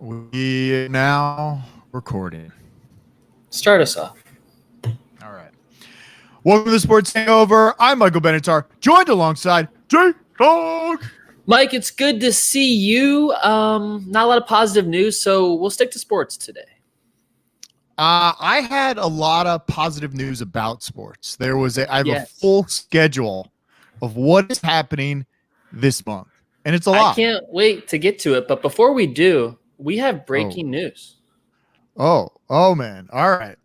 We now recording. Start us off. All right. Welcome to the Sports Hangover. I'm Michael Benatar, joined alongside J-Dog. Mike, it's good to see you. Not a lot of positive news, so we'll stick to sports today. I had a lot of positive news about sports. I have a full schedule of what is happening this month, and it's a lot. I can't wait to get to it, but before we do, we have breaking news. Oh, man. All right.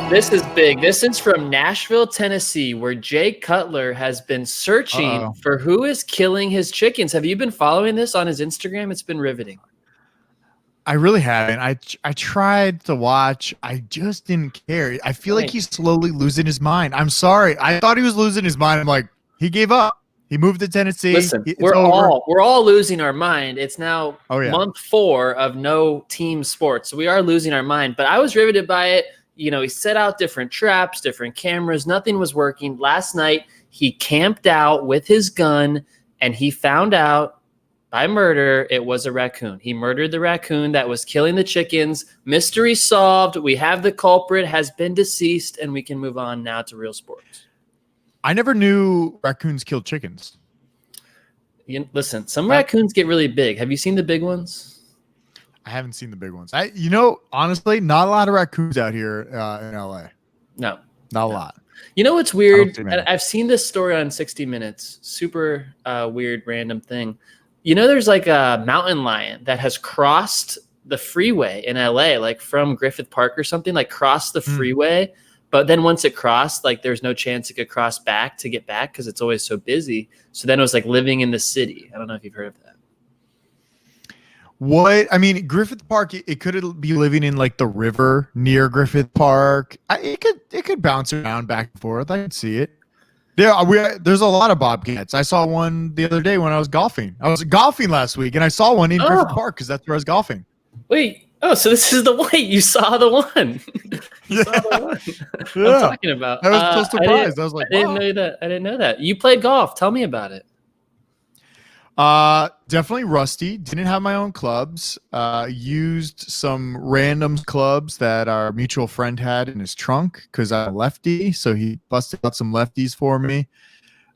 This is big. This is from Nashville, Tennessee, where Jay Cutler has been searching for who is killing his chickens. Have you been following this on his Instagram? It's been riveting. I really haven't. I tried to watch. I just didn't care. I feel like he's slowly losing his mind. I'm sorry. I thought he was losing his mind. I'm like, he gave up. He moved to Tennessee. Listen, we're all losing our mind. It's now month 4 of no team sports. So we are losing our mind. But I was riveted by it. You know, he set out different traps, different cameras. Nothing was working. Last night, he camped out with his gun, and he found out by murder it was a raccoon. He murdered the raccoon that was killing the chickens. Mystery solved. We have the culprit, has been deceased, and we can move on now to real sports. I never knew raccoons killed chickens. Listen, some raccoons get really big. Have you seen the big ones? I haven't seen the big ones. Honestly, not a lot of raccoons out here in LA. No. Not a lot. You know what's weird? I've seen this story on 60 Minutes. Super weird, random thing. You know, there's like a mountain lion that has crossed the freeway in LA, like from Griffith Park or something, like crossed the freeway. But then once it crossed, like there's no chance it could cross back to get back because it's always so busy. So then it was like living in the city. I don't know if you've heard of that. Griffith Park, it could be living in like the river near Griffith Park. It could bounce around back and forth. I could see it. Yeah, there's a lot of bobcats. I saw one the other day when I was golfing. I was golfing last week, and I saw one in Griffith Park because that's where I was golfing. Wait. Oh, so this is the one. You saw the one. You saw the one I'm talking about. I was so surprised. I was like, I didn't know that. I didn't know that. You played golf. Tell me about it. Definitely rusty. Didn't have my own clubs. Used some random clubs that our mutual friend had in his trunk because I'm a lefty. So he busted out some lefties for me.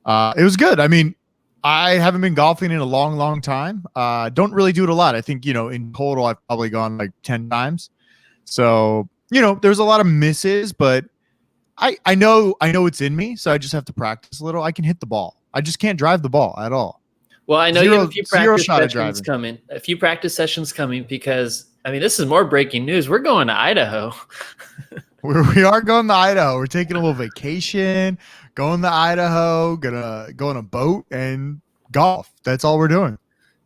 It was good. I haven't been golfing in a long, long time. Don't really do it a lot. I think, in total, I've probably gone like 10 times. So, there's a lot of misses, but I know it's in me. So I just have to practice a little. I can hit the ball. I just can't drive the ball at all. Well, I know you have a few practice sessions coming. A few practice sessions coming because, this is more breaking news. We're going to Idaho. We are going to Idaho. We're taking a little vacation, going to Idaho, gonna go on a boat and golf. That's all we're doing.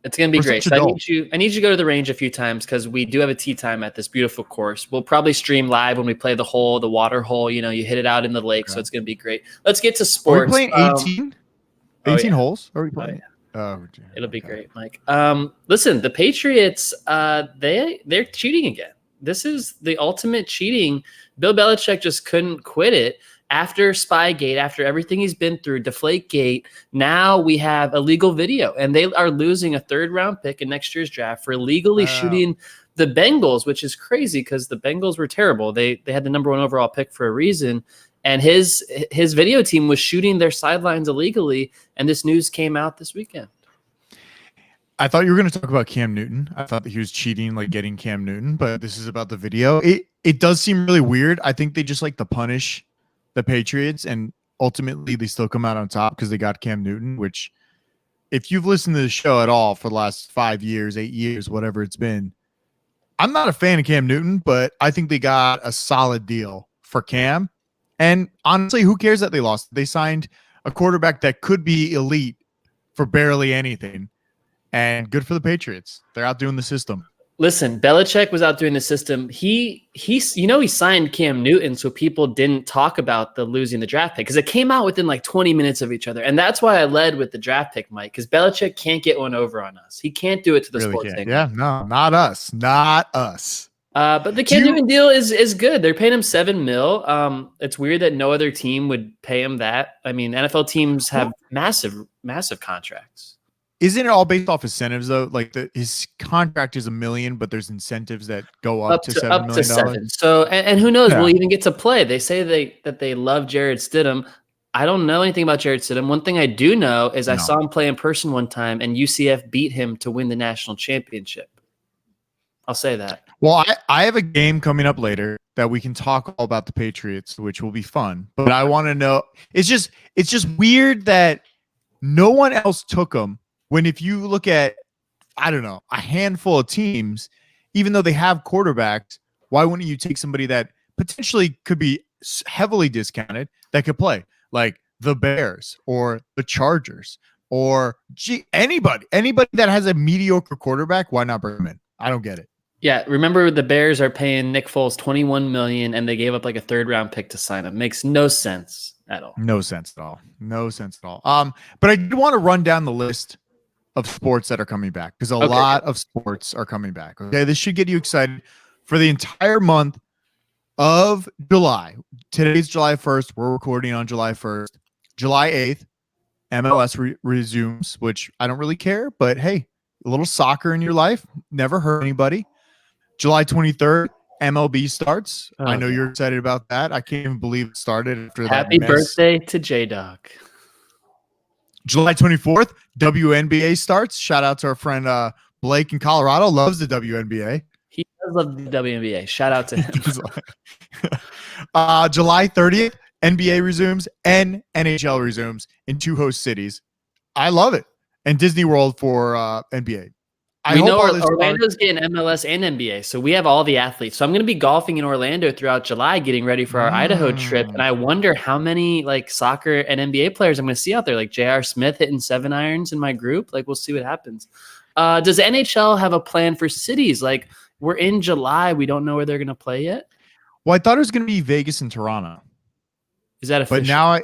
It's going to be great. So I need you to go to the range a few times because we do have a tee time at this beautiful course. We'll probably stream live when we play the water hole. You hit it out in the lake, so it's going to be great. Let's get to sports. Are we playing 18? 18 holes? Are we playing? Oh, yeah. It'll be great, Mike. Listen, the Patriots, they're cheating again. This is the ultimate cheating. Bill Belichick just couldn't quit it after Spygate, after everything he's been through, Deflategate. Now we have illegal video, and they are losing a 3rd-round pick in next year's draft for illegally shooting the Bengals, which is crazy because the Bengals were terrible. They had the number 1 overall pick for a reason. And his video team was shooting their sidelines illegally, and this news came out this weekend. I thought you were going to talk about Cam Newton. I thought that he was cheating, like getting Cam Newton, but this is about the video. It does seem really weird. I think they just like to punish the Patriots, and ultimately they still come out on top because they got Cam Newton, which if you've listened to the show at all for the last 5 years, 8 years, whatever it's been, I'm not a fan of Cam Newton, but I think they got a solid deal for Cam. And honestly, who cares that they lost? They signed a quarterback that could be elite for barely anything. And good for the Patriots. They're outdoing the system. Listen, Belichick was outdoing the system. He signed Cam Newton so people didn't talk about the losing the draft pick because it came out within like 20 minutes of each other. And that's why I led with the draft pick, Mike, because Belichick can't get one over on us. He can't do it to the sports thing. Yeah, no, not us. Not us. But the Cam Newton deal is good. They're paying him $7 million. It's weird that no other team would pay him that. NFL teams have massive contracts. isn't it all based off incentives though? Like his contract is $1 million, but there's incentives that go up to $7 million. 7. So, and who knows? Yeah. We'll even get to play. They say that they love Jared Stidham. I don't know anything about Jared Stidham. One thing I do know is I saw him play in person one time, and UCF beat him to win the national championship. I'll say that. Well, I have a game coming up later that we can talk all about the Patriots, which will be fun. But I want to know. It's just weird that no one else took them. When if you look at, I don't know, a handful of teams, even though they have quarterbacks, why wouldn't you take somebody that potentially could be heavily discounted that could play, like the Bears or the Chargers or anybody that has a mediocre quarterback? Why not bring them in? I don't get it. Yeah, remember the Bears are paying Nick Foles $21 million, and they gave up like a 3rd-round pick to sign him. Makes no sense at all. No sense at all. No sense at all. But I do want to run down the list of sports that are coming back because a lot of sports are coming back. Okay, this should get you excited for the entire month of July. Today's July 1st. We're recording on July 1st. July 8th, MLS resumes, which I don't really care, but hey, a little soccer in your life never hurt anybody. July 23rd, MLB starts. I know you're excited about that. I can't even believe it started after that. Happy birthday to J-Dog. July 24th, WNBA starts. Shout out to our friend Blake in Colorado. Loves the WNBA. He does love the WNBA. Shout out to him. July 30th, NBA resumes and NHL resumes in 2 host cities. I love it. And Disney World for NBA. We know Orlando's getting MLS and NBA, so we have all the athletes. So I'm going to be golfing in Orlando throughout July, getting ready for our Idaho trip. And I wonder how many like soccer and NBA players I'm going to see out there, like J.R. Smith hitting 7 irons in my group. Like, we'll see what happens. Does NHL have a plan for cities? Like, we're in July. We don't know where they're going to play yet. Well, I thought it was going to be Vegas and Toronto. Is that official? But now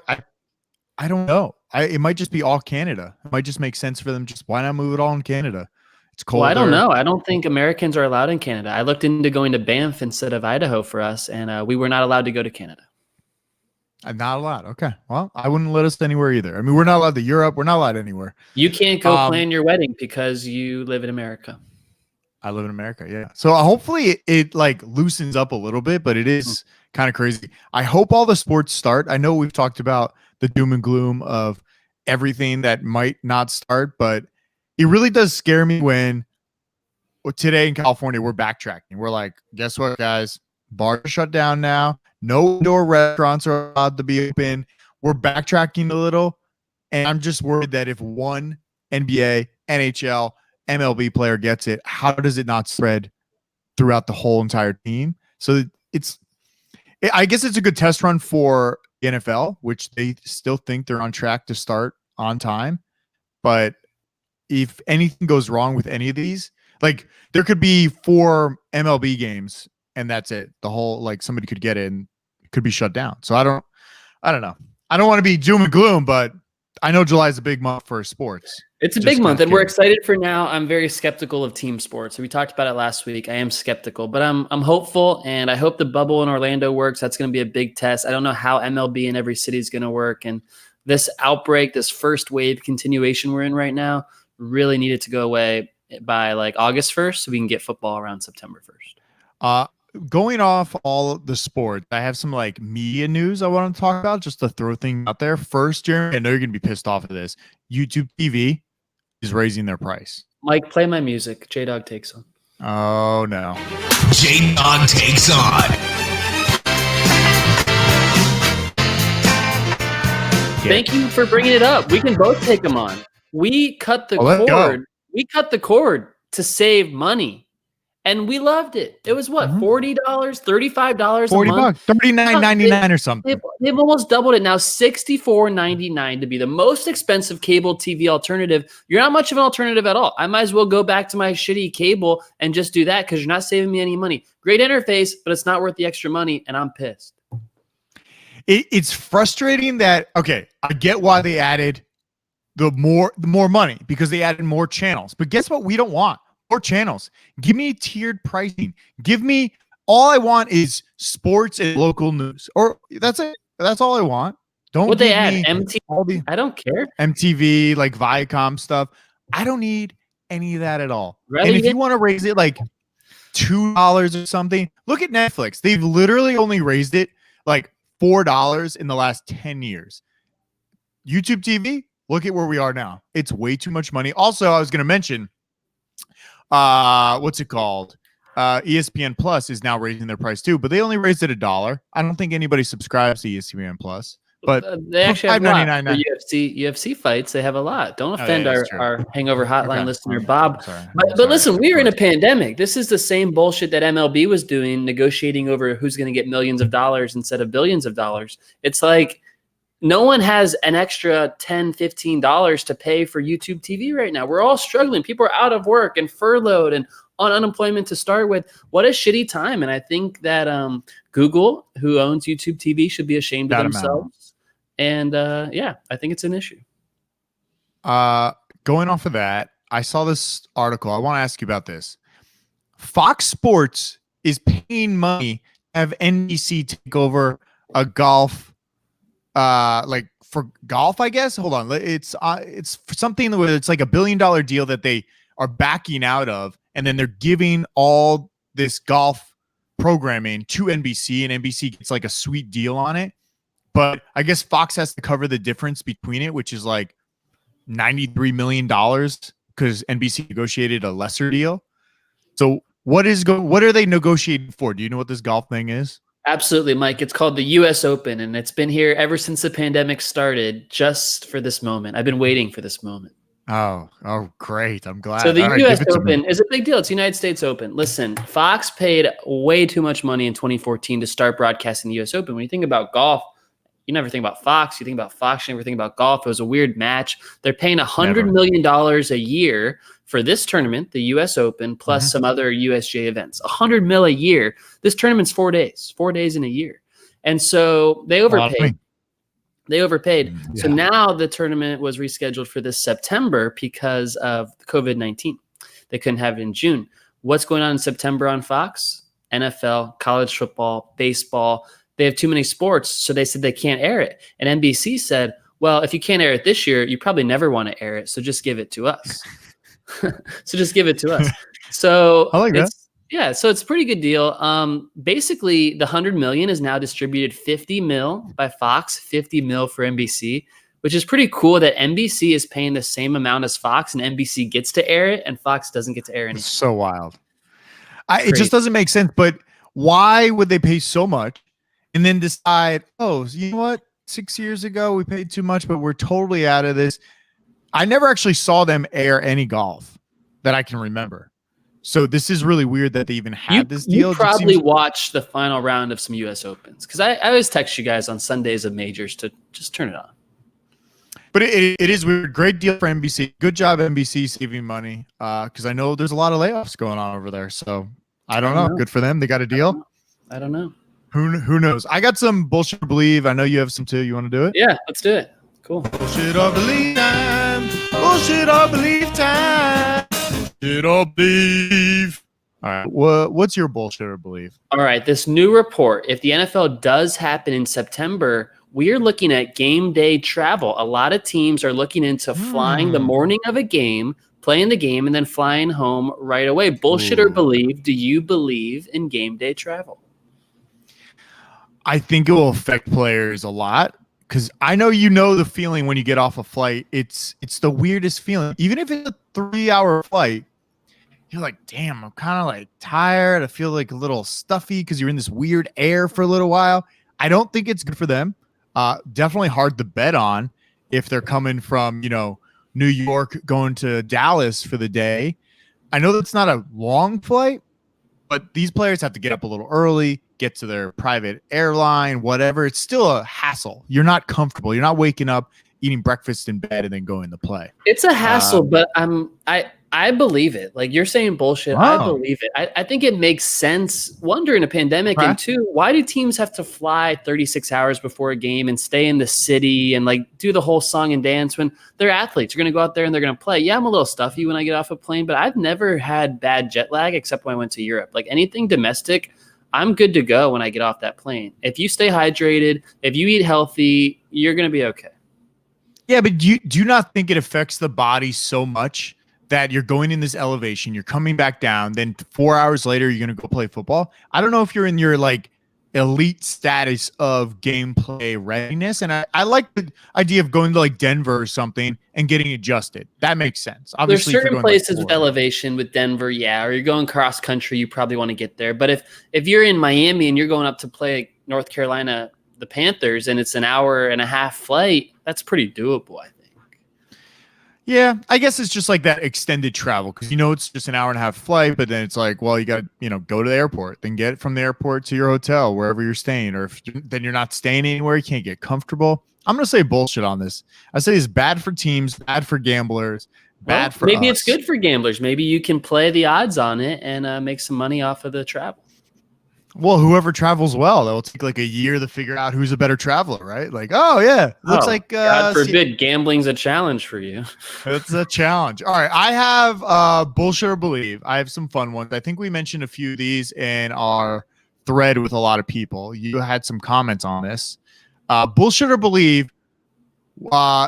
I don't know. It might just be all Canada. It might just make sense for them. Just why not move it all in Canada? It's cold. Well, I don't know. I don't think Americans are allowed in Canada. I looked into going to Banff instead of Idaho for us, and we were not allowed to go to Canada. I'm not allowed. Okay. Well, I wouldn't let us anywhere either. I mean, we're not allowed to Europe. We're not allowed anywhere. You can't go plan your wedding because you live in America. I live in America. Yeah. So hopefully it like loosens up a little bit, but it is kind of crazy. I hope all the sports start. I know we've talked about the doom and gloom of everything that might not start, but it really does scare me when today in California, we're backtracking. We're like, guess what, guys? Bars are shut down now. No indoor restaurants are allowed to be open. We're backtracking a little. And I'm just worried that if one NBA, NHL, MLB player gets it, how does it not spread throughout the whole entire team? So I guess it's a good test run for the NFL, which they still think they're on track to start on time. But if anything goes wrong with any of these, like there could be 4 MLB games and that's it. The whole, like somebody could get it and it could be shut down. So I don't know. I don't want to be doom and gloom, but I know July is a big month for sports. It's a big month, and we're excited for now. I'm very skeptical of team sports. We talked about it last week. I am skeptical, but I'm hopeful, and I hope the bubble in Orlando works. That's going to be a big test. I don't know how MLB in every city is going to work, and this outbreak, this first wave continuation we're in right now, really needed to go away by like August 1st so we can get football around September 1st. Going off all the sports, I have some like media news I want to talk about just to throw things out there. First, Jeremy, I know you're going to be pissed off at this. YouTube TV is raising their price. Mike, play my music. J-Dog takes on. Oh, no. J-Dog takes on. Thank you for bringing it up. We can both take them on. We cut the cord. We cut the cord to save money. And we loved it. It was what, $40, $35 a month? $39.99 or something. They've almost doubled it now, $64.99 to be the most expensive cable TV alternative. You're not much of an alternative at all. I might as well go back to my shitty cable and just do that because you're not saving me any money. Great interface, but it's not worth the extra money, and I'm pissed. It's frustrating that, okay, I get why they added the more money because they added more channels. But guess what we don't want? More channels. Give me tiered pricing. Give me all I want is sports and local news. Or that's it. That's all I want. Don't what they add MTV. I don't care. MTV, like Viacom stuff. I don't need any of that at all. Rather And you if you want to raise it like $2 or something, look at Netflix. They've literally only raised it like $4 in the last 10 years. YouTube TV, look at where we are now. It's way too much money. Also, I was going to mention, what's it called? ESPN Plus is now raising their price too, but they only raised it $1. I don't think anybody subscribes to ESPN Plus, but they actually have a lot for $5.99. UFC fights. They have a lot. Don't offend yeah, our Hangover Hotline Okay. listener, Bob. Sorry. But listen, we are in a pandemic. This is the same bullshit that MLB was doing, negotiating over who's going to get millions of dollars instead of billions of dollars. It's like no one has an extra $10, $15 to pay for YouTube TV right now. We're all struggling. People are out of work and furloughed and on unemployment to start with. What a shitty time. And I think that Google, who owns YouTube TV, should be ashamed of themselves. And yeah, I think it's an issue. Going off of that, I saw this article. I want to ask you about this. Fox Sports is paying money to have NBC take over a golf, like for golf, I guess. Hold on. It's for something where it's like $1 billion deal that they are backing out of. And then they're giving all this golf programming to NBC, and NBC gets like a sweet deal on it. But I guess Fox has to cover the difference between it, which is like $93 million because NBC negotiated a lesser deal. So what are they negotiating for? Do you know what this golf thing is? Absolutely, Mike. It's called the U.S. Open, and it's been here ever since the pandemic started, just for this moment. I've been waiting for this moment. Oh, great. I'm glad. So the U.S. Open is a big deal. It's the United States Open. Listen, Fox paid way too much money in 2014 to start broadcasting the U.S. Open. When you think about golf, you never think about Fox. You think about Fox, you never think about golf. It was a weird match. They're paying $100 million a year for this tournament, the U.S. Open, plus some other USJ events. $100 million a year. This tournament's 4 days in a year. And so they overpaid. Yeah. So now the tournament was rescheduled for this September because of COVID-19. They couldn't have it in June. What's going on in September on Fox? NFL, college football, baseball. They have too many sports, so they said they can't air it. And NBC said, well, if you can't air it this year, you probably never want to air it, so just give it to us. So I like that. Yeah, so it's a pretty good deal. Basically, the $100 million is now distributed $50 million by Fox, $50 million for NBC, which is pretty cool that NBC is paying the same amount as Fox, and NBC gets to air it, and Fox doesn't get to air anything. It's so wild. It just doesn't make sense. But why would they pay so much and then decide, oh, you know what? 6 years ago, we paid too much, but we're totally out of this. I never actually saw them air any golf that I can remember. So this is really weird that they even had this deal. You probably watched the final round of some U.S. Opens because I always text you guys on Sundays of majors to just turn it on. But it is weird. Great deal for NBC. Good job, NBC, saving money because I know there's a lot of layoffs going on over there. So I don't know. Good for them. They got a deal. I don't know. Who knows? I got some bullshit or believe. I know you have some too. You want to do it? Yeah, let's do it. Cool. Bullshit or believe time. Bullshit or believe time. Bullshit or believe. All right. What's your bullshit or believe? All right. This new report, if the NFL does happen in September, we are looking at game day travel. A lot of teams are looking into flying the morning of a game, playing the game, and then flying home right away. Bullshit or believe, do you believe in game day travel? I think it will affect players a lot because I know the feeling when you get off a flight. It's the weirdest feeling. Even if it's a 3-hour flight, you're like, damn, I'm kind of like tired. I feel like a little stuffy because you're in this weird air for a little while. I don't think it's good for them. Definitely hard to bet on if they're coming from, New York going to Dallas for the day. I know that's not a long flight, but these players have to get up a little early, get to their private airline, whatever. It's still a hassle. You're not comfortable. You're not waking up, eating breakfast in bed, and then going to play. It's a hassle, but I believe it. Like you're saying bullshit. Wow. I believe it. I think it makes sense. One, during a pandemic, and two, why do teams have to fly 36 hours before a game and stay in the city and like do the whole song and dance when they're athletes? You're going to go out there and they're going to play. Yeah, I'm a little stuffy when I get off a plane, but I've never had bad jet lag except when I went to Europe. Like anything domestic, I'm good to go when I get off that plane. If you stay hydrated, if you eat healthy, you're going to be okay. Yeah, but do you not think it affects the body so much that you're going in this elevation, you're coming back down, then 4 hours later you're going to go play football. I don't know if you're in your like elite status of gameplay readiness, and I like the idea of going to like Denver or something and getting adjusted. That makes sense. There's Obviously, if you're certain going places like with elevation with Denver, yeah, or you're going cross country, you probably want to get there. But if you're in Miami and you're going up to play North Carolina, the Panthers, and it's an hour and a half flight, that's pretty doable, I think. yeah, I guess it's just like that extended travel because it's just an hour and a half flight, but then it's like, well, you got to go to the airport, then get from the airport to your hotel wherever you're staying, or if then you're not staying anywhere, you can't get comfortable. I'm gonna say bullshit on this. I say it's bad for teams, bad for gamblers, bad for maybe us. it's good for gamblers. Maybe you can play the odds on it and make some money off of the travel. Well, whoever travels well, that will take like a year to figure out who's a better traveler, right? Like, oh yeah, looks like God forbid gambling's a challenge for you. It's a challenge. All right, I have bullshit or believe. I have some fun ones. I think we mentioned a few of these in our thread with a lot of people. You had some comments on this. Bullshit or believe.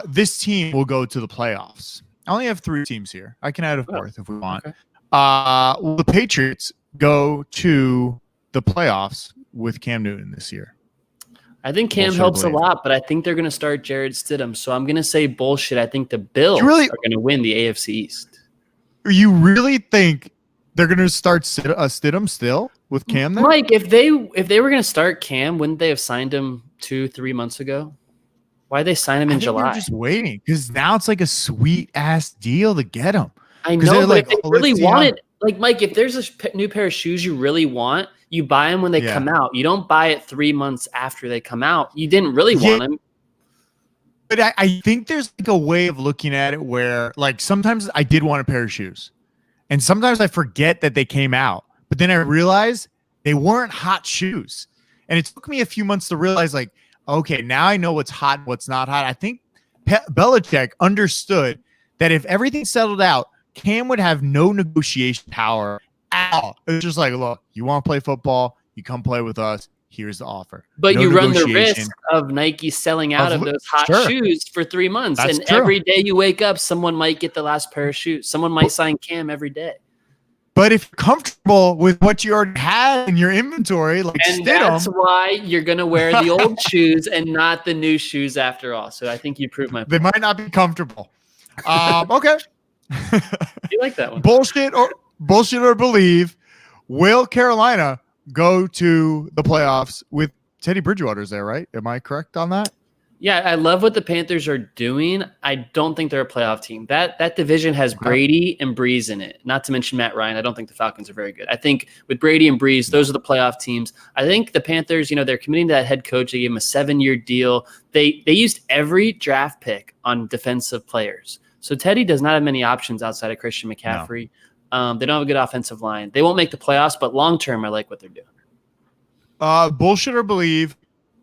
This team will go to the playoffs. I only have 3 teams here. I can add a 4th if we want. Okay. Will the Patriots go to the playoffs with Cam Newton this year? I think Cam helps a lot, but I think they're going to start Jared Stidham. So I'm going to say bullshit. I think the Bills are going to win the AFC East. You really think they're going to start Stidham still with Cam there? Mike, if they were going to start Cam, wouldn't they have signed him 2-3 months ago? Why'd they sign him in July? They're just waiting because now it's like a sweet ass deal to get him. I know, but if they really wanted, like Mike, if there's a new pair of shoes you really want, you buy them when they come out. You don't buy it 3 months after they come out. You didn't really want them. But I think there's like a way of looking at it where like sometimes I did want a pair of shoes and sometimes I forget that they came out, but then I realize they weren't hot shoes. And it took me a few months to realize like, okay, now I know what's hot and what's not hot. I think Belichick understood that if everything settled out, Cam would have no negotiation power at all. It's just like, look, you want to play football, you come play with us. Here's the offer. But you run the risk of Nike selling out of those hot shoes for 3 months. That's true. Every day you wake up, someone might get the last pair of shoes. Someone might sign Cam every day. But if you're comfortable with what you already had in your inventory, like and that's why you're going to wear the old shoes and not the new shoes after all. So I think you proved my point. They might not be comfortable. Okay. You like that one? Bullshit or believe. Will Carolina go to the playoffs with Teddy Bridgewater's there, right? Am I correct on that? Yeah, I love what the Panthers are doing. I don't think they're a playoff team. That division has Brady and Breeze in it, not to mention Matt Ryan. I don't think the Falcons are very good. I think with Brady and Breeze, those are the playoff teams. I think the Panthers, they're committing to that head coach. They gave him a 7-year deal. They used every draft pick on defensive players. So Teddy does not have many options outside of Christian McCaffrey. No. They don't have a good offensive line. They won't make the playoffs, but long-term, I like what they're doing. Bullshit or believe.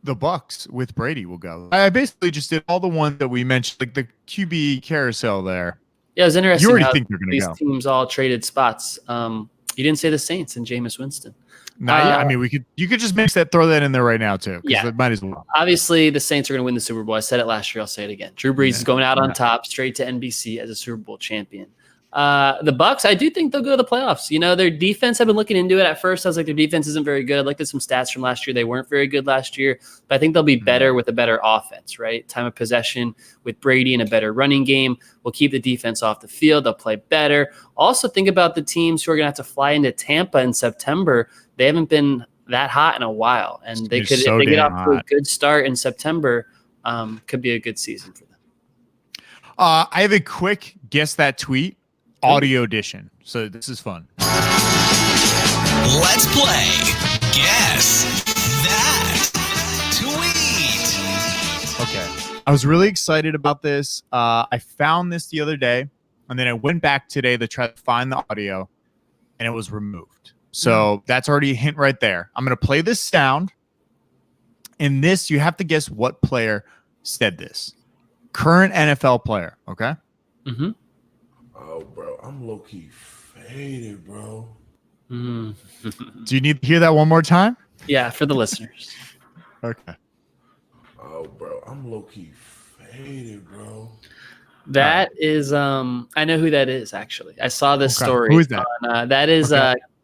The Bucks with Brady will go. I basically just did all the ones that we mentioned, like the QB carousel there. Yeah, it was interesting. You already think they're going to go. These teams all traded spots. You didn't say the Saints and Jameis Winston. No, yeah, I mean you could just throw that in there right now too. Yeah, it might as well. Obviously, the Saints are going to win the Super Bowl. I said it last year. I'll say it again. Drew Brees is going out on top, straight to NBC as a Super Bowl champion. The Bucks, I do think they'll go to the playoffs. Their defense, I've been looking into it. At first, I was like, their defense isn't very good. I looked at some stats from last year. They weren't very good last year, but I think they'll be better with a better offense, right? Time of possession with Brady and a better running game will keep the defense off the field. They'll play better. Also, think about the teams who are going to have to fly into Tampa in September. They haven't been that hot in a while, and they could, if they get off to a good start in September, could be a good season for them. I have a quick guess that tweet. Audio edition. So this is fun. Let's play Guess That Tweet. Okay. I was really excited about this. I found this the other day, and then I went back today to try to find the audio, and it was removed. So that's already a hint right there. I'm going to play this sound. In this, you have to guess what player said this. Current NFL player, okay? Mm-hmm. Oh, bro, I'm low-key faded, bro. Do you need to hear that one more time? Yeah, for the listeners. Okay. Oh, bro, I'm low-key faded, bro. That is, I know who that is. Actually, I saw this story. Who is that?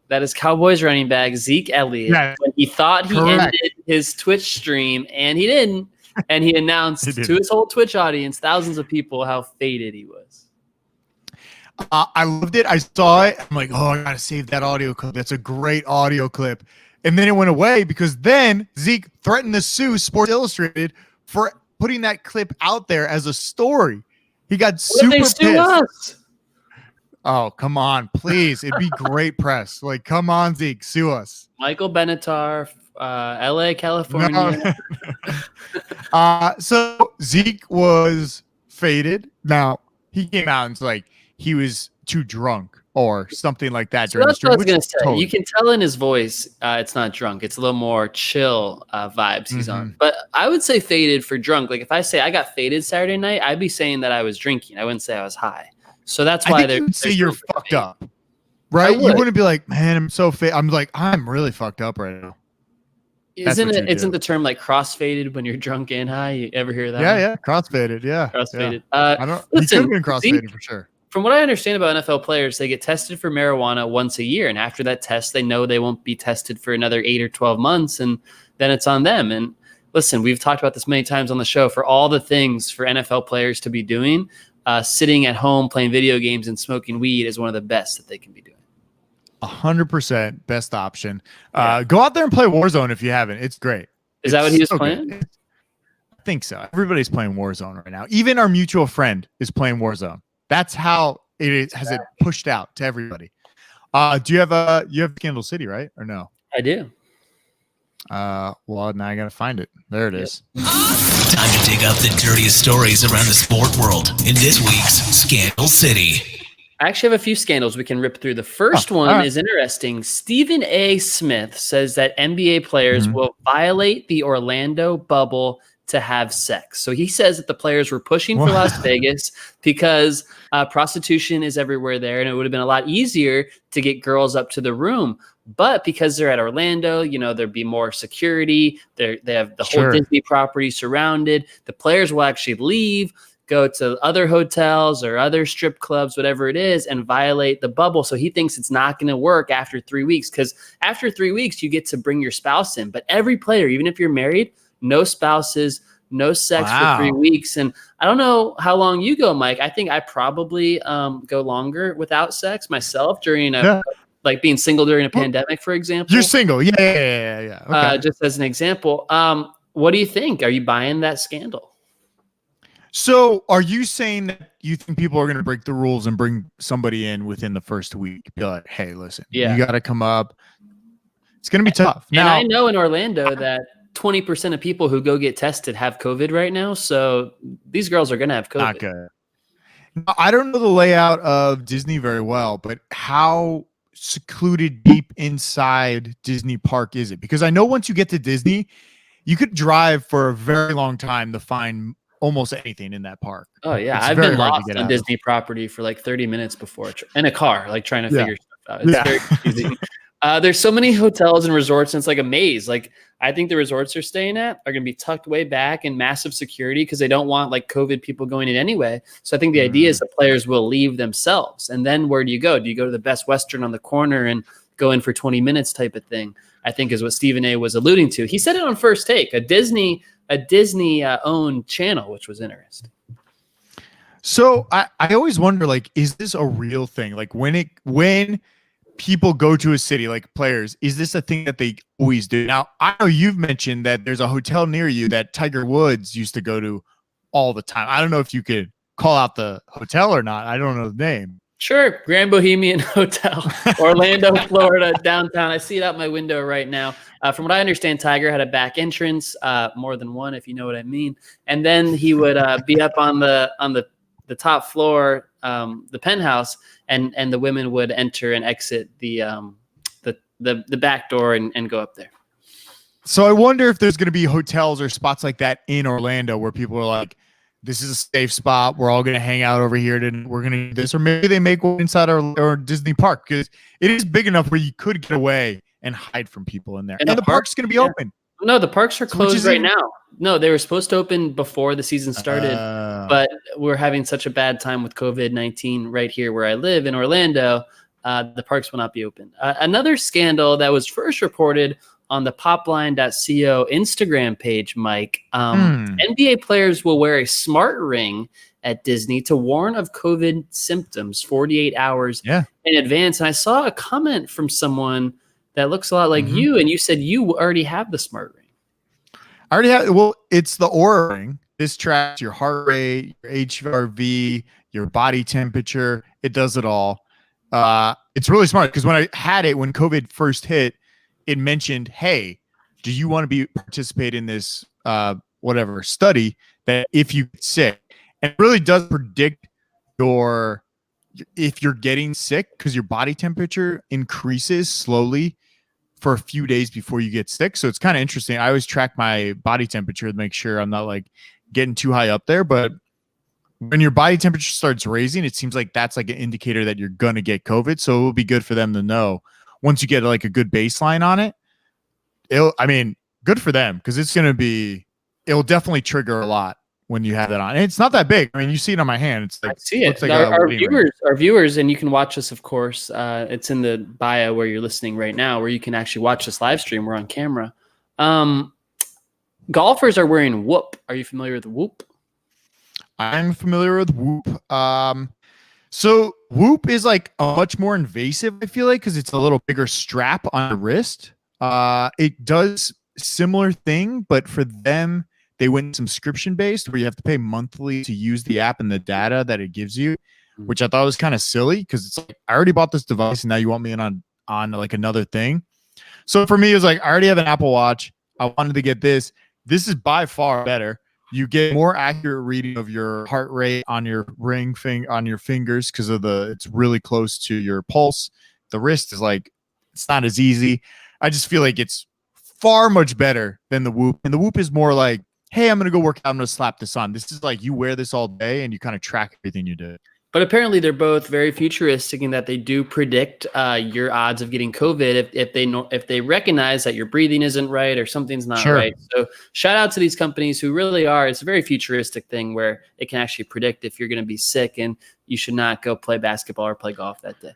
That is Cowboys running back Zeke Elliott. Yeah, When he thought he correct. ended his Twitch stream, and he didn't, and he announced to his whole Twitch audience, thousands of people, how faded he was. I loved it. I saw it. I'm like, oh, I gotta save that audio clip. That's a great audio clip. And then it went away because then Zeke threatened to sue Sports Illustrated for putting that clip out there as a story. He got super pissed. Oh, come on, please. It'd be great press. Like, come on, Zeke, sue us. Michael Benatar, LA, California. No. So Zeke was faded. Now, he came out and was like, he was too drunk or something like that. So that's what I was going to say. Totally. You can tell in his voice, it's not drunk. It's a little more chill vibes he's on. But I would say faded for drunk. Like if I say I got faded Saturday night, I'd be saying that I was drinking. I wouldn't say I was high. So that's why they would say you're fucked up, right? You wouldn't be like, man, I'm so faded. I'm like, I'm really fucked up right now. Isn't the term like cross-faded when you're drunk and high? You ever hear that? Yeah, cross-faded. Yeah, cross-faded. I don't. Listen, he could have been cross-faded for sure. From what I understand about NFL players, they get tested for marijuana once a year. And after that test, they know they won't be tested for another 8 or 12 months. And then it's on them. And listen, we've talked about this many times on the show. For all the things for NFL players to be doing, sitting at home playing video games and smoking weed is one of the best that they can be doing. 100% best option. Go out there and play Warzone if you haven't. It's great. Is that what he was playing? Good. I think so. Everybody's playing Warzone right now. Even our mutual friend is playing Warzone. That's how it has it pushed out to everybody. Do you have Candle City, right? Or no? I do. Well, now I gotta find it. There it is. Time to dig up the dirtiest stories around the sport world in this week's Scandal City. I actually have a few scandals we can rip through. The first one is interesting. Stephen A. Smith says that NBA players will violate the Orlando bubble to have sex. So he says that the players were pushing for Las Vegas because prostitution is everywhere there, and it would have been a lot easier to get girls up to the room. But because they're at Orlando, there'd be more security. They have the whole Disney property surrounded. The players will actually leave, go to other hotels or other strip clubs, whatever it is, and violate the bubble. So he thinks it's not going to work after 3 weeks, because after 3 weeks, you get to bring your spouse in. But every player, even if you're married, no spouses, no sex for 3 weeks. And I don't know how long you go, Mike. I think I probably go longer without sex myself during like being single during a pandemic, for example. You're single. Yeah. Okay. Just as an example. What do you think? Are you buying that scandal? So are you saying that you think people are going to break the rules and bring somebody in within the first week? Be like, hey, listen, you got to come up. It's going to be tough. And I know in Orlando that 20% of people who go get tested have COVID right now. So these girls are going to have COVID. Not good. Now, I don't know the layout of Disney very well, but how secluded deep inside Disney Park is it? Because I know once you get to Disney, you could drive for a very long time to find almost anything in that park. Oh yeah. I've been lost on Disney property for like 30 minutes before in a car, like trying to figure stuff out. It's very confusing. There's so many hotels and resorts, and it's like a maze. Like I think the resorts they're staying at are going to be tucked way back in massive security because they don't want like COVID people going in anyway. So I think the idea is the players will leave themselves. And then where do you go? Do you go to the Best Western on the corner and go in for 20 minutes type of thing? I think is what Stephen A. was alluding to. He said it on First Take, a Disney owned channel, which was interesting. So I always wonder, like, is this a real thing? Like when people go to a city, like players, is this a thing that they always do? Now, I know you've mentioned that there's a hotel near you that Tiger Woods used to go to all the time. I don't know if you could call out the hotel or not. I don't know the name. Sure. Grand Bohemian Hotel, Orlando, Florida, downtown. I see it out my window right now. From what I understand, Tiger had a back entrance, more than one, if you know what I mean. And then he would be up on the top floor, the penthouse, and the women would enter and exit the back door and go up there. So I wonder if there's going to be hotels or spots like that in Orlando where people are like, this is a safe spot. We're all going to hang out over here. We're going to do this. Or maybe they make one inside our Disney park, because it is big enough where you could get away and hide from people in there. And the park's going to be open. No, the parks are So which closed is right even- now. No, they were supposed to open before the season started, but we're having such a bad time with COVID-19 right here where I live in Orlando. The parks will not be open. Another scandal that was first reported on the popline.co Instagram page, Mike. NBA players will wear a smart ring at Disney to warn of COVID symptoms 48 hours in advance. And I saw a comment from someone that looks a lot like you, and you said you already have the smart ring. I already have. Well, it's the Aura ring. This tracks your heart rate, your HRV, your body temperature. It does it all. It's really smart because when I had it, when COVID first hit, it mentioned, "Hey, do you want to participate in this whatever study that if you get sick?" And it really does predict if you're getting sick because your body temperature increases slowly for a few days before you get sick. So it's kind of interesting. I always track my body temperature to make sure I'm not like getting too high up there. But when your body temperature starts raising, it seems like that's like an indicator that you're going to get COVID. So it will be good for them to know once you get like a good baseline on it. Good for them because it'll definitely trigger a lot when you have that on. And it's not that big. I mean, you see it on my hand. It's like, I see it. Like our viewers, and you can watch us, of course. It's in the bio where you're listening right now, where you can actually watch this live stream. We're on camera. Golfers are wearing Whoop. Are you familiar with Whoop? I'm familiar with Whoop. So Whoop is like a much more invasive, I feel like, because it's a little bigger strap on the wrist. It does similar thing, but for them, they went subscription based where you have to pay monthly to use the app and the data that it gives you, which I thought was kind of silly because it's like I already bought this device and now you want me in on like another thing. So for me, it was like I already have an Apple Watch. I wanted to get this. This is by far better. You get more accurate reading of your heart rate on your on your fingers because it's really close to your pulse. The wrist is like it's not as easy. I just feel like it's far much better than the Whoop. And the Whoop is more like, hey, I'm going to go work out. I'm going to slap this on. This is like you wear this all day and you kind of track everything you do. But apparently they're both very futuristic in that they do predict your odds of getting COVID if they recognize that your breathing isn't right or something's not right. So shout out to these companies who really are. It's a very futuristic thing where it can actually predict if you're going to be sick and you should not go play basketball or play golf that day.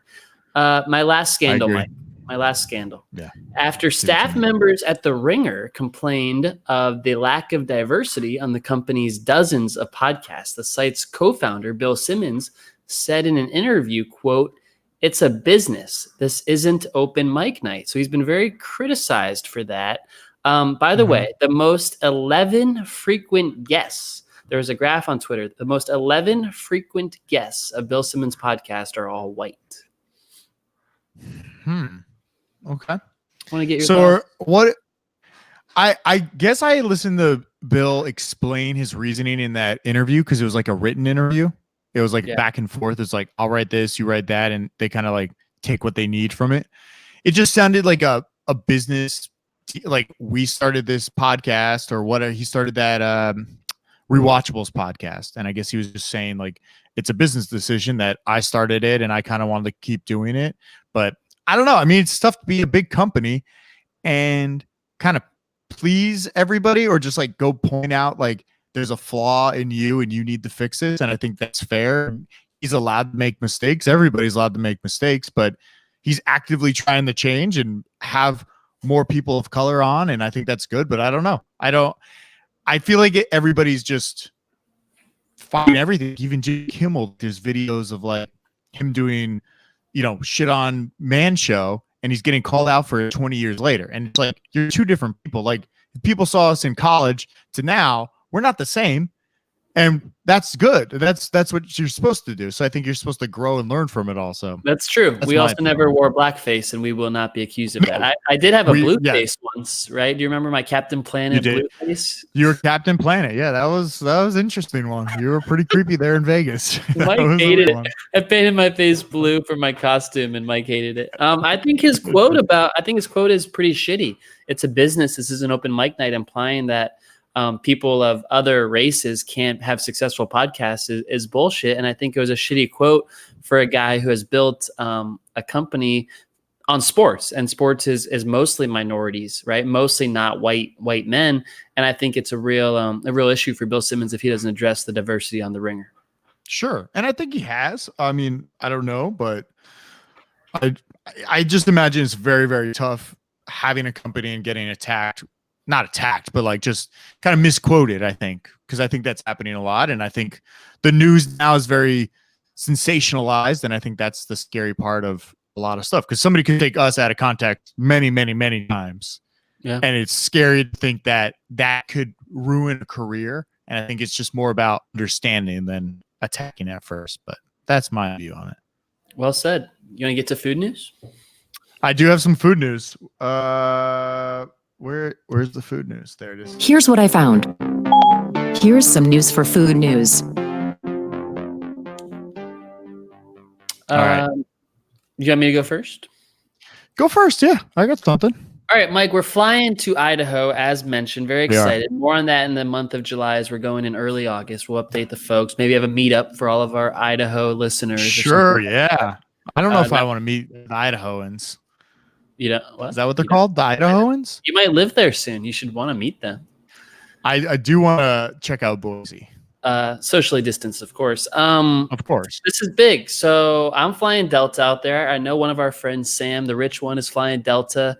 My last scandal, Mike. My last scandal. Yeah. After staff members at The Ringer complained of the lack of diversity on the company's dozens of podcasts, the site's co-founder, Bill Simmons, said in an interview, quote, "It's a business. This isn't open mic night." So he's been very criticized for that. By the way, the most 11 frequent guests, there was a graph on Twitter, the most 11 frequent guests of Bill Simmons' podcast are all white. Okay. Want to get your thoughts? What I guess I listened to Bill explain his reasoning in that interview because it was like a written interview. It was like back and forth. It's like, I'll write this, you write that, and they kind of like take what they need from it. It just sounded like a business, like we started this podcast or what he started that Rewatchables podcast. And I guess he was just saying like, it's a business decision that I started it and I kind of wanted to keep doing it. But I don't know. I mean, it's tough to be a big company and kind of please everybody or just like go point out like there's a flaw in you and you need to fix it. And I think that's fair. He's allowed to make mistakes. Everybody's allowed to make mistakes, but he's actively trying to change and have more people of color on. And I think that's good, but I don't know. I feel like everybody's just finding everything. Even Jimmy Kimmel, there's videos of like him doing, shit on Man Show, and he's getting called out for it 20 years later. And it's like, you're two different people. Like people saw us in college to now, we're not the same. And that's good. That's what you're supposed to do. So I think you're supposed to grow and learn from it also. That's true. We also never wore blackface, and we will not be accused of that. I did have a blue face once, right? Do you remember my Captain Planet blue face? You were Captain Planet. Yeah, that was an interesting one. You were pretty creepy there in Vegas. Mike hated it. I painted my face blue for my costume, and Mike hated it. I think his quote is pretty shitty. It's a business. This is an open mic night, implying that people of other races can't have successful podcasts is bullshit. And I think it was a shitty quote for a guy who has built a company on sports, and sports is mostly minorities, right? Mostly not white men, and I think it's a real issue for Bill Simmons if he doesn't address the diversity on the Ringer. Sure, and I think he has. I mean, I don't know, but I I just imagine it's very, very tough having a company and getting attacked, not attacked, but like just kind of misquoted, I think, because I think that's happening a lot. And I think the news now is very sensationalized. And I think that's the scary part of a lot of stuff, because somebody could take us out of context many, many, many times. Yeah. And it's scary to think that that could ruin a career. And I think it's just more about understanding than attacking at first. But that's my view on it. Well said. You want to get to food news? I do have some food news. Where's the food news? There it is. Here's what I found. Here's some news for food news. All right. You want me to go first? Go first. Yeah, I got something. All right, Mike, we're flying to Idaho, as mentioned. Very excited. More on that in the month of July as we're going in early August. We'll update the folks. Maybe have a meetup for all of our Idaho listeners. Sure, yeah. I don't know if I want to meet the Idahoans. You know, what? Is that what they're called? The Idahoans? You might live there soon. You should want to meet them. I do want to check out Boise. Socially distanced, of course. Of course. This is big. So I'm flying Delta out there. I know one of our friends, Sam, the rich one, is flying Delta.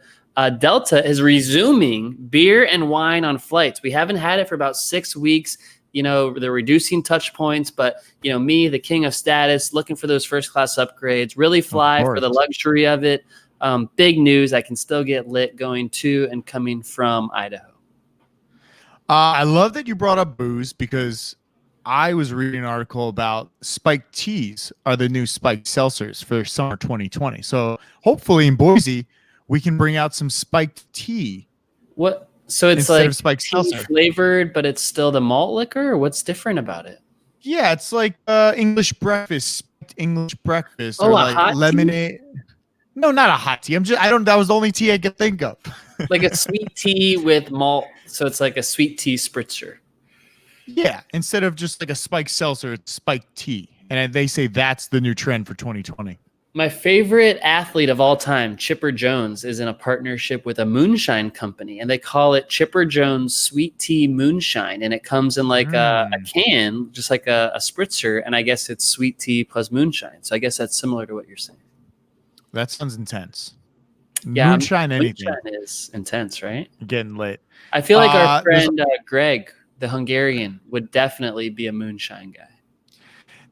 Delta is resuming beer and wine on flights. We haven't had it for about 6 weeks. You know, they're reducing touch points, but, you know, me, the king of status, looking for those first class upgrades, really fly for the luxury of it. Big news. I can still get lit going to and coming from Idaho. I love that you brought up booze, because I was reading an article about spiked teas are the new spiked seltzers for summer 2020. So hopefully in Boise, we can bring out some spiked tea. What? So it's instead like of spiked seltzer flavored, but it's still the malt liquor? Or what's different about it? Yeah, it's like English breakfast, Oh, or a like hot lemonade. Tea? No, not a hot tea. That was the only tea I could think of. Like a sweet tea with malt. So it's like a sweet tea spritzer. Yeah, instead of just like a spiked seltzer, it's spiked tea. And they say that's the new trend for 2020. My favorite athlete of all time, Chipper Jones, is in a partnership with a moonshine company, and they call it Chipper Jones Sweet Tea Moonshine, and it comes in like a can, just like a spritzer, and I guess it's sweet tea plus moonshine. So I guess that's similar to what you're saying. That sounds intense. Yeah, moonshine, anything. Moonshine is intense, right? Getting lit. I feel like our friend Greg, the Hungarian, would definitely be a moonshine guy.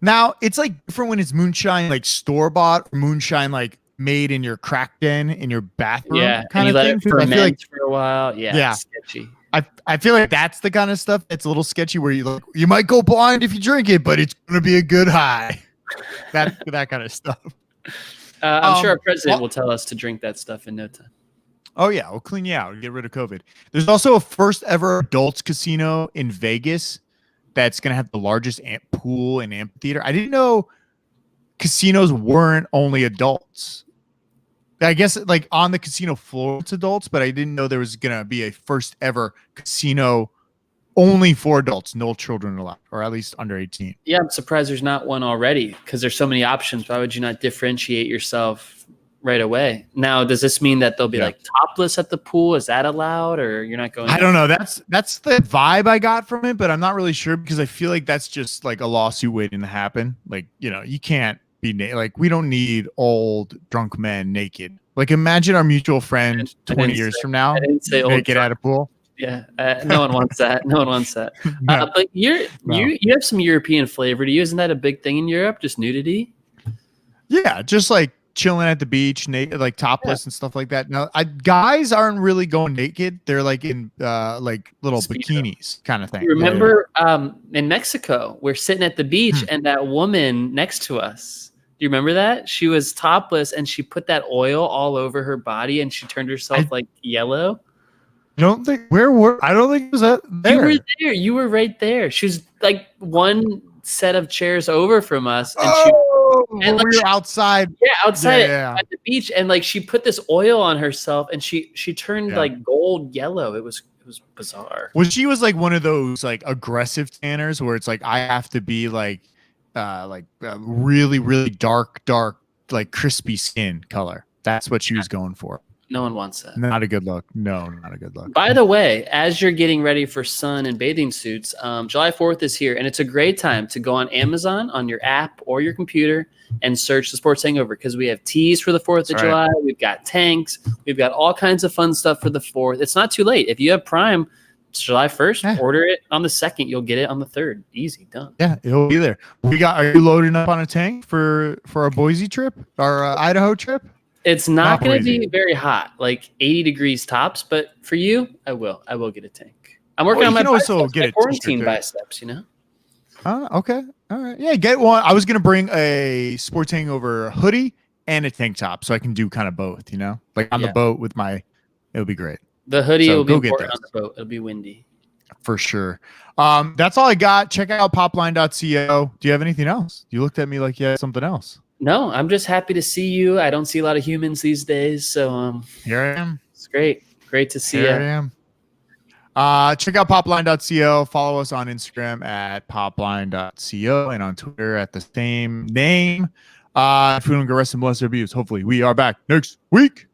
Now, it's like different when it's moonshine, like store-bought, or moonshine like made in your crack den in your bathroom kind of thing. I feel like for a while. Yeah. Sketchy. I feel like that's the kind of stuff that's a little sketchy, where you might go blind if you drink it, but it's going to be a good high. that kind of stuff. I'm sure our president will tell us to drink that stuff in no time. Oh, yeah. We'll clean you out. Get rid of COVID. There's also a first ever adults casino in Vegas that's going to have the largest pool and amphitheater. I didn't know casinos weren't only adults. I guess like on the casino floor, it's adults, but I didn't know there was going to be a first ever casino only for adults, no children allowed, or at least under 18. Yeah, I'm surprised there's not one already, because there's so many options. Why would you not differentiate yourself right away? Now, does this mean that they'll be like topless at the pool? Is that allowed, or you're not going? I don't know. That's the vibe I got from it, but I'm not really sure, because I feel like that's just like a lawsuit waiting to happen. Like, you know, you can't be like, we don't need old drunk men naked. Like, imagine our mutual friend 20 years from now naked at a pool. Yeah, no one wants that. No one wants that. No. But you have some European flavor to you. Isn't that a big thing in Europe? Just nudity? Yeah, just like chilling at the beach, naked, like topless and stuff like that. Now, guys aren't really going naked. They're like in like little bikinis kind of thing. You remember in Mexico, we're sitting at the beach and that woman next to us. Do you remember that? She was topless and she put that oil all over her body and she turned herself like yellow. I don't think I don't think it was that there. You were there. You were right there. She was like one set of chairs over from us. And we were outside. Yeah, outside at the beach. And like she put this oil on herself and she turned like gold yellow. It was bizarre. Well, she was like one of those like aggressive tanners where it's like I have to be like really, really dark, like crispy skin color. That's what she was going for. No one wants that. Not a good look. No, not a good look. By the way, as you're getting ready for sun and bathing suits, July 4th is here, and it's a great time to go on Amazon on your app or your computer and search the Sports Hangover because we have tees for the 4th of July. We've got tanks. We've got all kinds of fun stuff for the 4th. It's not too late. If you have Prime, it's July 1st. Order it on the 2nd. You'll get it on the 3rd. Easy, done. Yeah, it'll be there. Are you loading up on a tank for our Boise trip, our Idaho trip? It's not going to be very hot, like 80 degrees tops. But for you, I will get a tank. I'm working on my biceps, my quarantine biceps. Okay. All right. Yeah, get one. I was gonna bring a Sports Hangover hoodie and a tank top, so I can do kind of both. Like on the boat with my. It'll be great. The hoodie will be important on the boat. It'll be windy. For sure. That's all I got. Check out popline.co. Do you have anything else? You looked at me like you had something else. No, I'm just happy to see you. I don't see a lot of humans these days, so here I am. It's great to see you. Here I am. Check out popline.co. Follow us on Instagram at popline.co and on Twitter at the same name. If we don't get rest and bless their views, hopefully we are back next week.